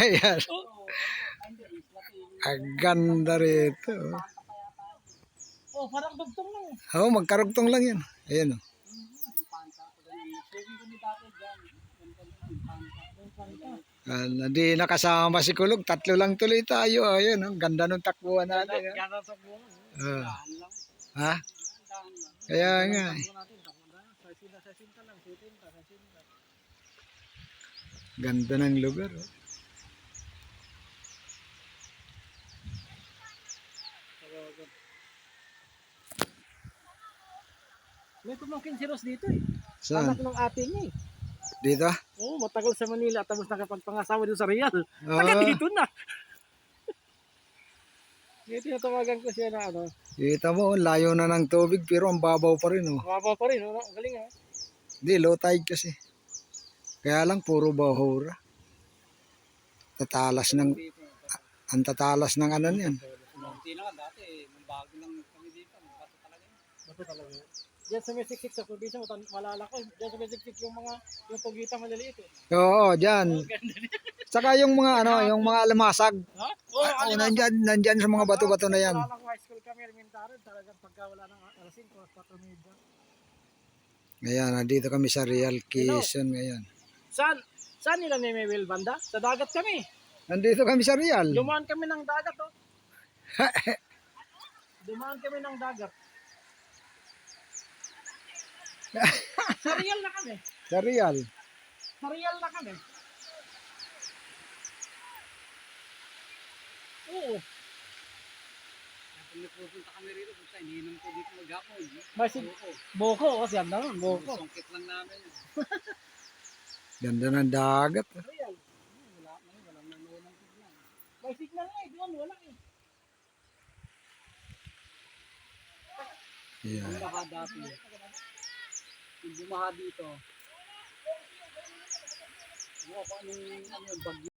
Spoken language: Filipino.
Ayan. Ang ganda rito. Oh, parang dugtong lang eh. Oo, magkarugtong lang yan. Ayan o. Hindi nakasama si Kulog. Tatlo lang tuloy tayo. Ayan, ang ganda ng takbuhan natin. Gano'n sa buwan. Ah. Dahan lang. Ha? Kaya nga. Ganda ng lugar. Oh. May pumangkin si Ros dito eh. Saan? Anak ng ate niya eh. Dito? Oo, matagal sa Manila tapos nakapagpangasawa dito sa Real. Ah. Taga dito na. Dito tinatawagan ko siya na ano. Kita mo, layo na ng tubig pero ang babaw pa rin. Oh. Mababa pa rin, ang galing ha. Hindi, low tide kasi. Kaya lang puro bahura. Tatalas ng ang tatalas ng ano niyan. Hindi na nga dati, nung bago lang kami dito, bato talaga yun. Bato talaga yun. Diyan sa may siksik sa probinsya, malala ko, diyan sa may siksik yung pugita maliliit eh. Oo, diyan. Saka yung mga ano, yung mga alamasag. Ha? Oo, Nandyan sa mga bato-bato na yan. Wala lang high school kami, elementary, talagang pagka wala ng alas 5, 4 media. Ngayon, nandito kami sa Real Quezon ngayon. Saan nila may Will banda? Sa dagat kami. Nandito kami sa Real. Dumaan kami ng dagat oh. Dumaan kami ng dagat. Sa Real na kami. Sa Real. Sa Real na kami. Oo. Kung nagpupunta kami rito, punta, iniinom ko dito maghapon. Boko, kasi yan naman, boko. Sungkit lang namin. Ganda ng dagat. Real. Wala nang signal. May signal nga eh, doon wala eh. Yeah. Yung baha dati. Yung bumaha dito. Ano, paano yung bagyo?